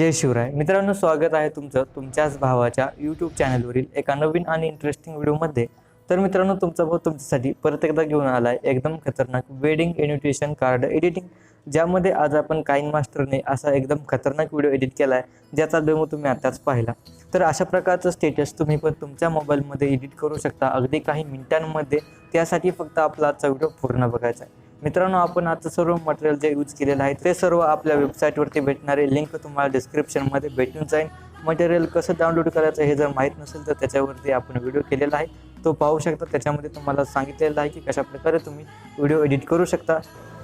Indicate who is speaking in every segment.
Speaker 1: जय शिवराय मित्रांनो, स्वागत आहे तुमचं तुमच्याच भावाच्या यूट्यूब चॅनलवरील एका नवीन आणि इंटरेस्टिंग व्हिडिओमध्ये। तर मित्रांनो, तुमचा भाऊ तुमच्यासाठी परत एकदा घेऊन आला आहे एकदम खतरनाक वेडिंग इन्व्हिटेशन कार्ड एडिटिंग, ज्यामध्ये आज आपण काइनमास्टरने असा एकदम खतरनाक व्हिडिओ एडिट केला आहे, ज्याचा डेमो तुम्ही आताच पाहिला। तर अशा प्रकारचं स्टेटस तुम्ही पण तुमच्या मोबाईलमध्ये एडिट करू शकता अगदी काही मिनिटांमध्ये। त्यासाठी फक्त आपला आजचा व्हिडिओ पूर्ण बघायचा आहे। मित्रांनो, आपण आता सर्व मटेरियल जे यूज केलेलं आहे ते सर्व आपल्या वेबसाईटवरती भेटणारे लिंक तुम्हाला डिस्क्रिप्शनमध्ये भेटून जाईल। मटेरियल कसं डाउनलोड करायचं हे जर माहीत नसेल तर त्याच्यावरती आपण व्हिडिओ केलेला आहे, तो पाहू शकता। त्याच्यामध्ये तुम्हाला सांगितलेलं आहे की कशाप्रकारे तुम्ही व्हिडिओ एडिट करू शकता।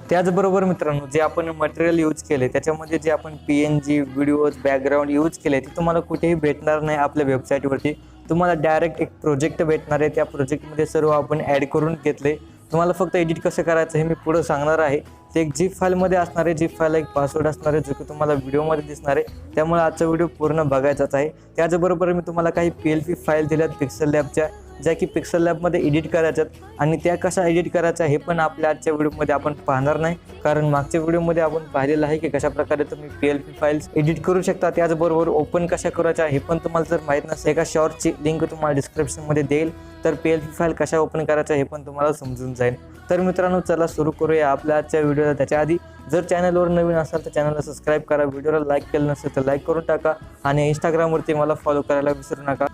Speaker 1: त्याचबरोबर मित्रांनो, जे आपण मटेरियल यूज केले त्याच्यामध्ये जे आपण PNG व्हिडिओज बॅकग्राऊंड यूज केले ते तुम्हाला कुठेही भेटणार नाही आपल्या वेबसाईटवरती। तुम्हाला डायरेक्ट एक प्रोजेक्ट भेटणार आहे, त्या प्रोजेक्टमध्ये सर्व आपण ॲड करून घेतले। तुम्हाला फक्त एडिट कसं करायचं हे मी पुढे सांगणार आहे। ते एक झिप फाईलमध्ये असणार आहे, झिप फाईल एक पासवर्ड असणार आहे जो की तुम्हाला व्हिडिओमध्ये दिसणार आहे, त्यामुळे आजचा व्हिडिओ पूर्ण बघायचाच आहे। त्याचबरोबर मी तुम्हाला काही PLP फाईल दिल्यात पिक्सल लॅबच्या, ज्या की पिक्सल लॅबमध्ये एडिट करायच्यात, आणि त्या कशा एडिट करायच्या हे पण आपल्या आजच्या व्हिडिओमध्ये आपण पाहणार नाही, कारण मागच्या व्हिडिओमध्ये आपण पाहिलेलं आहे की कशाप्रकारे तुम्ही PLP फाईल्स एडिट करू शकता। त्याचबरोबर ओपन कशा करायच्या हे पण तुम्हाला जर माहीत नसेल, एका शॉर्टची लिंक तुम्हाला डिस्क्रिप्शनमध्ये देईल, तर PLP फाईल कशा ओपन करायच्या हे पण तुम्हाला समजून जाईल। तर मित्रांनो, चला सुरू करूया आपल्या आजच्या व्हिडिओला। त्याच्या आधी जर चॅनलवर नवीन असाल तर चॅनलला सबस्क्राईब करा, व्हिडिओला लाईक केलं नसेल तर लाईक करून टाका, आणि इंस्टाग्रामवरती मला फॉलो करायला विसरू नका।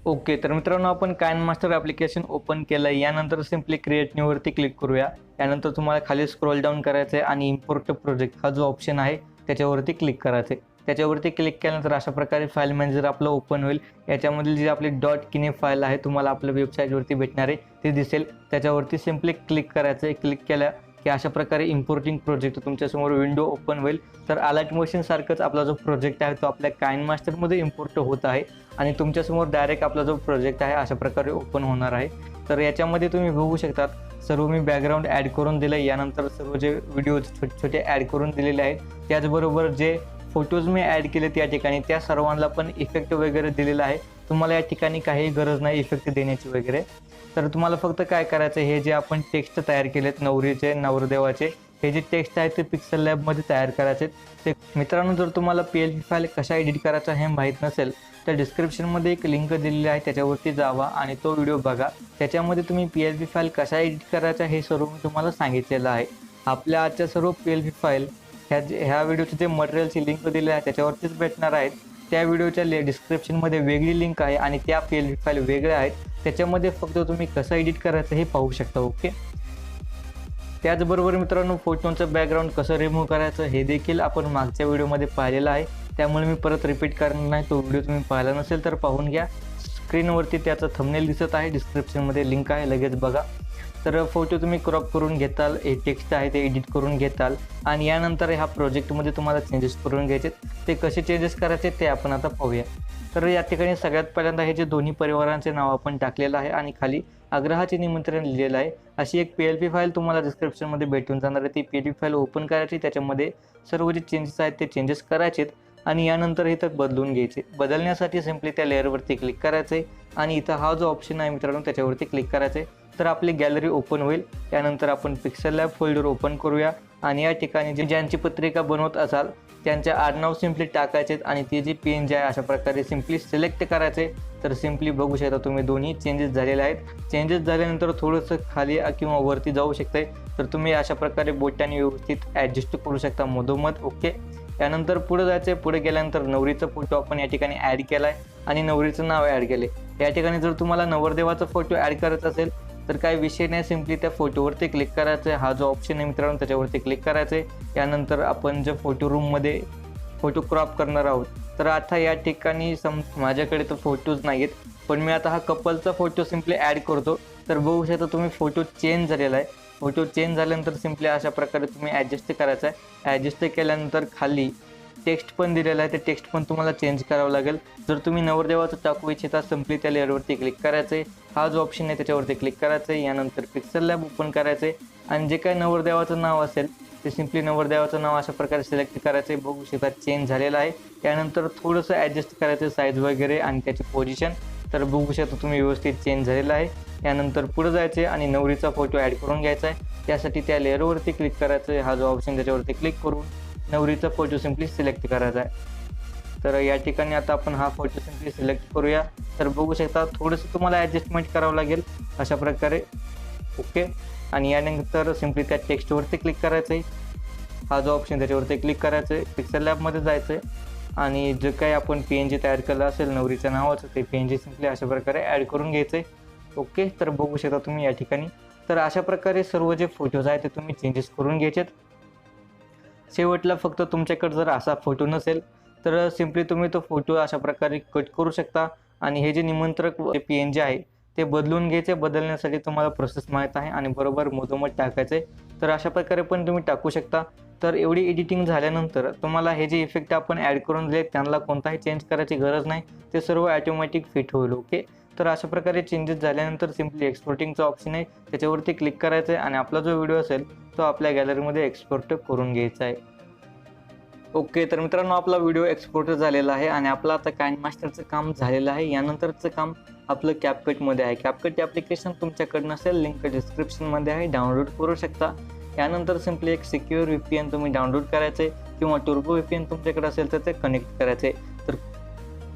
Speaker 1: ओके, तर मित्रांनो, आपण काइनमास्टर ॲप्लिकेशन ओपन केलं आहे। यानंतर सिम्पली क्रिएट न्यूवरती क्लिक करूया। यानंतर तुम्हाला खाली स्क्रोल डाऊन करायचं आहे आणि इम्पोर्ट प्रोजेक्ट हा जो ऑप्शन आहे त्याच्यावरती क्लिक करायचं आहे। त्याच्यावरती क्लिक केल्यानंतर अशा प्रकारे फाईल मॅनेजर आपलं ओपन होईल। याच्यामधील जी आपली .kine फाईल आहे तुम्हाला आपल्या वेबसाईटवरती भेटणार आहे ते दिसेल, त्याच्यावरती सिम्पली क्लिक करायचं आहे। क्लिक केल्या की अशा प्रकारे इम्पोर्टिंग प्रोजेक्ट तुमच्यासमोर विंडो ओपन होईल। तर अलाइट मोशन सारखंच आपला जो प्रोजेक्ट आहे तो आपल्या काइनमास्टरमध्ये इम्पोर्ट होत आहे, आणि तुमच्यासमोर डायरेक्ट आपला जो प्रोजेक्ट आहे अशा प्रकारे ओपन होणार आहे। तर याच्यामध्ये तुम्ही बघू शकतात सर्व मी बॅकग्राऊंड ॲड करून दिलं आहे। यानंतर सर्व जे व्हिडिओज छोटे छोटे ॲड करून दिलेले आहेत, त्याचबरोबर जे फोटोज मी ॲड केले त्या ठिकाणी त्या सर्वांना पण इफेक्ट वगैरे दिलेला आहे। तुम्हाला या ठिकाणी काही गरज नाही इफेक्ट देण्याची वगैरे। तर तुम्हाला फक्त काय करायचं, हे जे आपण टेक्स्ट तयार केलेत नवरीचे नवरदेवाचे, हे जे टेक्स्ट आहे ते पिक्सल लॅबमध्ये तयार करायचे ते। मित्रांनो, जर तुम्हाला PLP फाईल कशा एडिट करायचा हे माहीत नसेल तर डिस्क्रिप्शनमध्ये एक लिंक दिलेली आहे, त्याच्यावरती जावा आणि तो व्हिडिओ बघा। त्याच्यामध्ये तुम्ही PLP फाईल कशा एडिट करायचा हे सर्व मी तुम्हाला सांगितलेलं आहे। आपल्या आजच्या सर्व PLP फाईल ह्या व्हिडिओचे जे मटेरियलची लिंक दिली आहे त्याच्यावरतीच भेटणार आहेत। त्या व्हिडिओच्या डिस्क्रिप्शनमध्ये वेगळी लिंक आहे आणि त्या PLP फाईल वेगळ्या आहेत, त्याच्यामध्ये फक्त तुम्ही कसं एडिट करायचं हे पाहू शकता। ओके, त्याचबरोबर मित्रांनो, फोटोचं बॅकग्राऊंड कसं रिमूव्ह करायचं हे देखील आपण मागच्या व्हिडिओमध्ये पाहिलेलं आहे, त्यामुळे मी परत रिपीट करणार नाही। तो व्हिडिओ तुम्ही पाहिला नसेल तर पाहून घ्या। स्क्रीनवरती त्याचं थंबनेल दिसत आहे, डिस्क्रिप्शनमध्ये लिंक आहे, लगेच बघा। तर फोटो तुम्ही क्रॉप करून घेताल, हे टेक्स्ट आहे ते एडिट करून घेताल, आणि यानंतर ह्या प्रोजेक्टमध्ये तुम्हाला चेंजेस करून घ्यायचे। ते कसे चेंजेस करायचे ते आपण आता पाहूया। तर या ठिकाणी सगळ्यात पहिल्यांदा हे जे दोन्ही परिवारांचे नाव आपण टाकलेलं आहे आणि खाली आग्रहाचे निमंत्रण लिहिलेलं आहे, अशी एक PLP फाईल तुम्हाला डिस्क्रिप्शनमध्ये भेटून जाणार आहे। ती PLP फाईल ओपन करायची, त्याच्यामध्ये सर्व जे चेंजेस आहेत ते चेंजेस करायचेत, आणि यानंतर इथं बदलून घ्यायचे। बदलण्यासाठी सिम्पली त्या लेअरवरती क्लिक करायचं आहे, आणि इथं हा जो ऑप्शन आहे मित्रांनो त्याच्यावरती क्लिक करायचं आहे, तर आपली गॅलरी ओपन होईल। त्यानंतर आपण पिक्सल लॅब फोल्डर ओपन करूया, आणि या ठिकाणी ज्यांची पत्रिका बनवत असाल त्यांच्या आडनाव सिम्पली टाकायचे, आणि ती जी PNG आहे अशा प्रकारे सिम्पली सिलेक्ट करायचे। तर सिम्पली बघू शकता तुम्ही दोन्ही चेंजेस झालेले आहेत। चेंजेस झाल्यानंतर थोडंसं खाली किंवा वरती जाऊ शकते, तर तुम्ही अशा प्रकारे बोटाने व्यवस्थित ॲडजस्ट करू शकता मधोमध। ओके, त्यानंतर पुढे जायचं आहे। पुढे गेल्यानंतर नवरीचा फोटो आपण या ठिकाणी ॲड केला आहे आणि नवरीचं नाव ॲड केले। या ठिकाणी जर तुम्हाला नवरदेवाचा फोटो ॲड करायचा असेल तर काही विषय नाही, सिम्पली त्या फोटोवरती क्लिक करायचं आहे। हा जो ऑप्शन आहे मित्रांनो त्याच्यावरती क्लिक करायचं आहे। यानंतर आपण जे फोटो रूममध्ये फोटो क्रॉप करणार आहोत, तर आता या ठिकाणी माझ्याकडे तर फोटोज नाही आहेत, पण मी आता हा कपलचा फोटो सिम्पली ॲड करतो। तर बघू शकता तुम्ही फोटो चेंज झालेला आहे। फोटो चेंज झाल्यानंतर सिम्पली अशा प्रकारे तुम्ही ॲडजस्ट करायचं आहे। ॲडजस्ट केल्यानंतर खाली टेक्स्ट पण दिलेलं आहे, ते टेक्स्ट पण तुम्हाला चेंज करावं लागेल। जर तुम्ही नवरदेवाचं टाकू इच्छिता सिम्पली त्या लेअरवरती क्लिक करायचं आहे, हा जो ऑप्शन आहे त्याच्यावरती क्लिक करायचं आहे। यानंतर पिक्सल लॅब ओपन करायचं आहे, आणि जे काही नवरदेवाचं नाव असेल ते सिम्पली नवरदेवाचं नाव अशा प्रकारे सिलेक्ट करायचं आहे। बघू शकता चेंज झालेलं आहे। त्यानंतर थोडंसं ॲडजस्ट करायचं साईज वगैरे आणि त्याची पोझिशन, तर बघू शकता तुम्ही व्यवस्थित चेंज झालेलं आहे। यानंतर पुढे जायचे आणि नवरीचा फोटो ॲड करून घ्यायचा आहे, त्यासाठी त्या लेअरवरती क्लिक करायचं आहे। हा जो ऑप्शन त्याच्यावरती क्लिक करून नवरीचा फोटो सिम्पली सिलेक्ट करायचा आहे. तर या ठिकाणी आता आपण हा फोटो सिम्पली सिलेक्ट करूया. तर बघू शकता थोडंसं तुम्हाला ॲडजस्टमेंट करावं लागेल अशा प्रकारे. ओके, आणि यानंतर सिम्पली त्या टेक्स्टवरती क्लिक करायचं आहे. हा जो ऑप्शन त्याच्यावरती क्लिक करायचं आहे. पिक्सेल लॅबमध्ये जायचं आहे आणि जे काही आपण PNG तयार केलं असेल नवरीच्या नावाचं ते PNG सिम्पली अशा प्रकारे ॲड करून घ्यायचं आहे. ओके, तर बघू शकता तुम्ही या ठिकाणी. तर अशा प्रकारे सर्व जे फोटोज आहेत ते तुम्ही चेंजेस करून घ्यायचेत. शेवटला फक्त तुमच्याकडे जर असा फोटो नसेल तर सिम्पली तुम्ही तो फोटो अशा प्रकारे कट करू शकता आणि हे जे निमंत्रक PNG आहे ते बदलून घ्यायचे. बदलण्यासाठी तुम्हाला प्रोसेस माहीत आहे आणि बरोबर मधोमध टाकायचे. तर अशा प्रकारे पण तुम्ही टाकू शकता. तर एवढी एडिटिंग झाल्यानंतर तुम्हाला हे जे इफेक्ट आपण ॲड करून दिले त्यांना कोणताही चेंज करायची गरज नाही. ते सर्व ॲटोमॅटिक फिट होईल. ओके, तर अशा प्रकारे चेंजेस झाल्यानंतर सिम्पली एक्सपोर्टिंगचा ऑप्शन आहे त्याच्यावरती क्लिक करायचं आहे आणि आपला जो व्हिडिओ असेल तो आपल्या गॅलरीमध्ये एक्सपोर्ट करून घ्यायचा आहे. ओके, तर मित्रांनो आपला व्हिडिओ एक्सपोर्ट झालेला आहे आणि आपलं आता काइनमास्टरचं काम झालेलं आहे. यानंतरचं काम आपलं कॅपकटमध्ये आहे. कॅपकट ॲप्लिकेशन तुमच्याकडे नसेल लिंक डिस्क्रिप्शनमध्ये आहे, डाउनलोड करू शकता. यानंतर सिम्पली एक सिक्युअर VPN तुम्ही डाउनलोड करायचं आहे किंवा टर्बो VPN तुमच्याकडे असेल तर ते कनेक्ट करायचं आहे. तर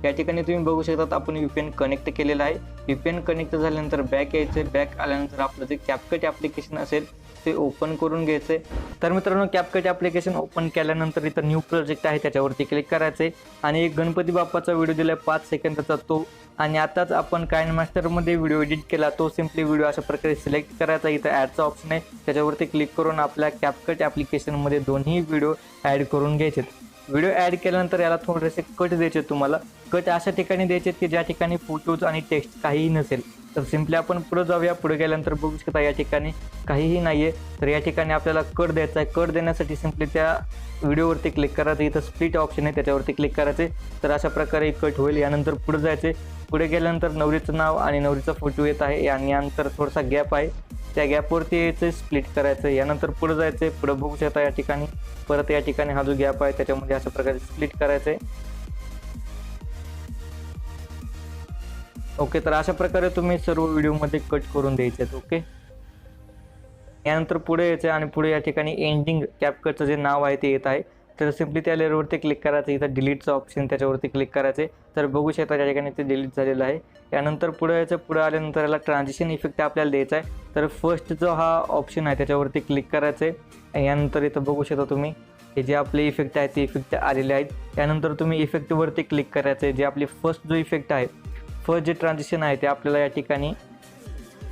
Speaker 1: या ठिकाणी तुम्ही बघू शकता आपण VPN कनेक्ट केलेलं आहे. VPN कनेक्ट झाल्यानंतर बॅक यायचं आहे. बॅक आल्यानंतर आपलं जे कॅपकट ॲप्लिकेशन असेल ते ओपन करून घ्यायचं आहे. तर मित्रांनो कॅपकट ॲप्लिकेशन ओपन केल्यानंतर इथं न्यू प्रोजेक्ट आहे त्याच्यावरती क्लिक करायचं आहे आणि एक गणपती बाप्पाचा व्हिडिओ दिला आहे 5 सेकंदाचा तो, आणि आताच आपण काइनमास्टरमध्ये व्हिडिओ एडिट केला तो सिम्पली व्हिडिओ अशा प्रकारे सिलेक्ट करायचा. इथं ॲडचा ऑप्शन आहे त्याच्यावरती क्लिक करून आपल्या कॅपकट ॲप्लिकेशनमध्ये दोन्ही व्हिडिओ ॲड करून घ्यायचे. व्हिडिओ ॲड केल्यानंतर याला थोडेसे कट द्यायचे. तुम्हाला कट अशा ठिकाणी द्यायचे की ज्या ठिकाणी फोटोज आणि टेक्स्ट काहीही नसेल. तर सिम्पली आपण पुढे जाऊया. पुढे गेल्यानंतर बघू शकता या ठिकाणी काहीही नाही आहे. तर या ठिकाणी आपल्याला कट द्यायचा आहे. कट देण्यासाठी सिम्पली त्या व्हिडिओवरती क्लिक करायचं. इथं स्प्लिट ऑप्शन आहे त्याच्यावरती क्लिक करायचे. तर अशा प्रकारे कट होईल. यानंतर पुढे जायचे. पुढे गेल्यानंतर नवरीचं नाव आणि नवरीचा फोटो येत आहे आणि यानंतर थोडासा गॅप आहे त्या गॅपवरती यायचं, स्प्लिट करायचं. यानंतर पुढे जायचं. पुढे बघू शकता या ठिकाणी परत या ठिकाणी हा जो गॅप आहे त्याच्यामध्ये अशा प्रकारे स्प्लिट करायचं आहे. ओके, तर अशा प्रकारे तुम्ही सर्व व्हिडिओमध्ये कट करून द्यायचे. ओके, यानंतर पुढे यायचं आणि पुढे या ठिकाणी एंडिंग कॅपकटचं जे नाव आहे ते येत आहे. तर सिम्पली त्या लेअरवरती क्लिक करायचं. इथं डिलीटचं ऑप्शन त्याच्यावरती क्लिक करायचे. तर बघू शकता त्या ठिकाणी ते डिलीट झालेलं आहे. यानंतर पुढे यायचं. पुढे आल्यानंतर याला ट्रान्झिशन इफेक्ट आपल्याला द्यायचा आहे. तर फर्स्ट जो हा ऑप्शन आहे त्याच्यावरती क्लिक करायचं आहे. यानंतर इथं बघू शकता तुम्ही हे जे आपले इफेक्ट आहेत ते इफेक्ट आलेले आहेत. यानंतर तुम्ही इफेक्टवरती क्लिक करायचं आहे. जे आपली फर्स्ट जो इफेक्ट आहे, फर्स्ट जे ट्रान्झिशन आहे ते आपल्याला या ठिकाणी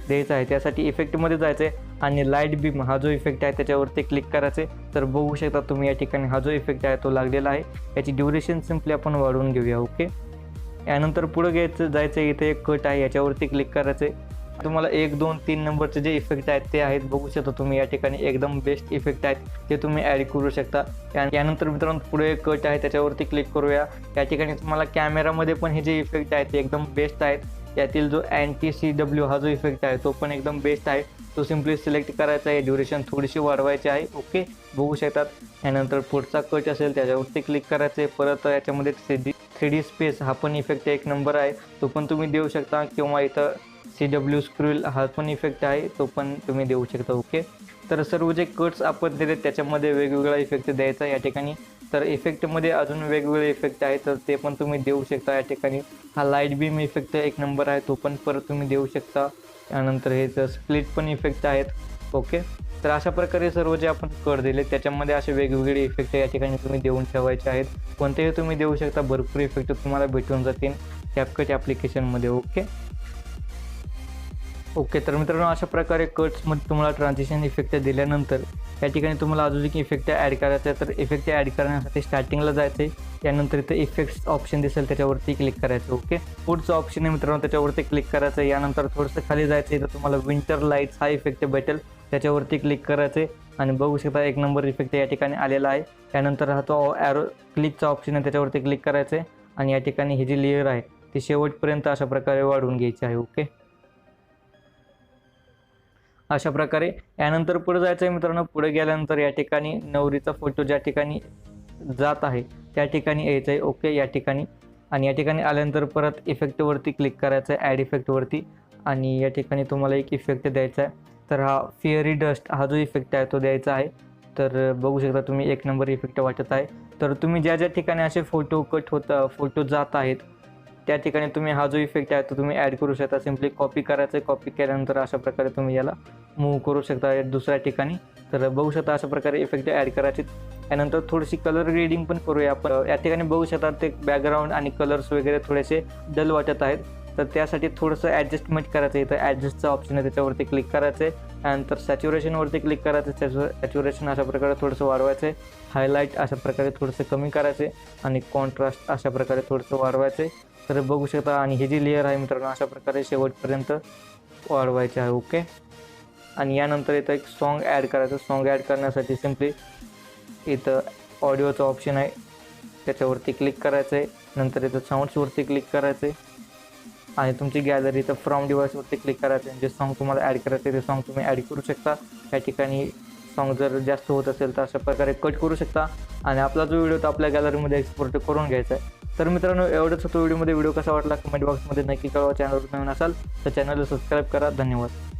Speaker 1: द्यायचं आहे. त्यासाठी इफेक्टमध्ये जायचं आहे आणि लाईट बीम हा जो इफेक्ट आहे त्याच्यावरती क्लिक करायचे. तर बघू शकता तुम्ही या ठिकाणी हा जो इफेक्ट आहे तो लागलेला आहे. याची ड्युरेशन सिम्पली आपण वाढवून घेऊया. ओके, यानंतर पुढे जायचं. इथे एक कट आहे याच्यावरती क्लिक करायचे. तुम्हाला 1, 2, 3 नंबरचे जे इफेक्ट आहेत ते आहेत. बघू शकता तुम्ही या ठिकाणी एकदम बेस्ट इफेक्ट आहेत ते तुम्ही ॲड करू शकता. यानंतर मित्रांनो पुढे कट आहे त्याच्यावरती क्लिक करूया. या ठिकाणी तुम्हाला कॅमेरामध्ये पण हे जे इफेक्ट आहेत ते एकदम बेस्ट आहेत. यातील जो anti-CW हा जो इफेक्ट आहे तो पण एकदम बेस्ट आहे. तो सिम्पली सिलेक्ट करायचा आहे. ड्युरेशन थोडीशी वाढवायची आहे. ओके, बघू शकतात. यानंतर पुढचा कट असेल त्याच्यावरती क्लिक करायचं आहे. परत याच्यामध्ये 3D स्पेस हा पण इफेक्ट एक नंबर आहे, तो पण तुम्ही देऊ शकता. किंवा इथं CW स्क्रूल हा पण इफेक्ट आहे तो पण तुम्ही देऊ शकता. ओके, तर सर्व जे कट्स आपण दिले त्याच्यामध्ये वेगवेगळा इफेक्ट द्यायचा या ठिकाणी. तर इफेक्टमध्ये अजून वेगवेगळे इफेक्ट आहेत तर ते पण तुम्ही देऊ शकता. या ठिकाणी हा लाईट बीम इफेक्ट एक नंबर आहे तो पण परत तुम्ही देऊ शकता. त्यानंतर हे स्प्लिट पण इफेक्ट आहेत. ओके, तर अशा प्रकारे सर्व जे आपण कट दिले त्याच्यामध्ये असे वेगवेगळे इफेक्ट या ठिकाणी तुम्ही देऊन ठेवायचे आहेत. कोणतेही तुम्ही देऊ शकता. भरपूर इफेक्ट तुम्हाला भेटून जातील कॅपकट ॲप्लिकेशनमध्ये. ओके, तर मित्रांनो अशा प्रकारे कट्समध्ये तुम्हाला ट्रान्झिशन इफेक्ट दिल्यानंतर या ठिकाणी तुम्हाला अजून एक इफेक्ट ॲड करायचा आहे. तर इफेक्ट ॲड करण्यासाठी स्टार्टिंगला जायचं आहे. यानंतर इथं इफेक्ट्स ऑप्शन दिसेल त्याच्यावरती क्लिक करायचं. ओके, पुढचं ऑप्शन आहे मित्रांनो त्याच्यावरती क्लिक करायचं आहे. यानंतर थोडंसं खाली जायचं आहे. तर तुम्हाला विंटर लाईट्स हा इफेक्ट भेटेल त्याच्यावरती क्लिक करायचं आहे आणि बघू शकता एक नंबर इफेक्ट या ठिकाणी आलेला आहे. यानंतर हा तो ॲरो क्लिकचा ऑप्शन आहे त्याच्यावरती क्लिक करायचं आहे आणि या ठिकाणी ही जी लेअर आहे ती शेवटपर्यंत अशा प्रकारे वाढवून घ्यायची आहे. ओके, अशा प्रकारे. यानंतर पुढे जायचं आहे मित्रांनो. पुढे गेल्यानंतर या ठिकाणी नवरीचा फोटो ज्या ठिकाणी जात आहे त्या ठिकाणी यायचं आहे. ओके, या ठिकाणी आणि या ठिकाणी आल्यानंतर परत इफेक्टवरती क्लिक करायचं आहे, ॲड इफेक्टवरती, आणि या ठिकाणी तुम्हाला एक इफेक्ट द्यायचा आहे. तर हा फिअरी डस्ट हा जो इफेक्ट आहे तो द्यायचा आहे. तर बघू शकता तुम्ही एक नंबर इफेक्ट वाटत आहे। तर तुम्ही ज्या ज्या ठिकाणी असे फोटो फोटो जात आहेत त्या ठिकाणी तुम्ही हा जो इफेक्ट आहे तो तुम्ही ॲड करू शकता। सिम्पली कॉपी करायचं आहे, कॉपी केल्यानंतर अशा प्रकारे तुम्ही याला मूव्ह करू शकता दुसऱ्या ठिकाणी। तर बघू शकता अशा प्रकारे इफेक्ट ॲड करायचे। त्यानंतर थोडीशी कलर ग्रेडिंग पण करूया आपण। या ठिकाणी बघू शकता ते बॅकग्राऊंड आणि कलर्स वगैरे थोडेसे डल वाटत आहेत, तर त्यासाठी थोडंसं ॲडजस्टमेंट करायचं आहे। इथं ॲडजस्टचा ऑप्शन आहे, त्याच्यावरती क्लिक करायचं आहे। त्यानंतर सॅच्युरेशनवरती क्लिक करायचं, सॅच्युरेशन अशा प्रकारे थोडंसं वाढवायचं आहे। हायलाईट अशा प्रकारे थोडंसं कमी करायचे आणि कॉन्ट्रास्ट अशा प्रकारे थोडंसं वाढवायचं आहे। तर बघू शकता आणि ही जी लेअर आहे मित्रांनो अशा प्रकारे शेवटपर्यंत वाढवायचे आहे। ओके, आणि यानंतर इथं एक सॉन्ग ॲड करायचं। सॉन्ग ॲड करण्यासाठी सिम्पली इथं ऑडिओचं ऑप्शन आहे, त्याच्यावरती क्लिक करायचं आहे। नंतर इथं साऊंड्सवरती क्लिक करायचं आहे आणि तुमची गॅलरी इथं फ्रॉम डिव्हाइसवरती क्लिक करायचं आहे। जे सॉन्ग तुम्हाला ॲड करायचं आहे ते सॉन्ग तुम्ही ॲड करू शकता। या ठिकाणी सॉन्ग जर जास्त होत असेल तर अशा प्रकारे कट करू शकता आणि आपला जो व्हिडिओ तो आपल्या गॅलरीमध्ये एक्सपोर्ट करून घ्यायचा आहे। तर मित्रांनो एवढंच होतं व्हिडिओमध्ये। व्हिडिओ कसा वाटला कमेंट बॉक्समध्ये नक्की कळवा। चॅनलवर नवीन असाल तर चॅनलला सबस्क्राईब करा। धन्यवाद।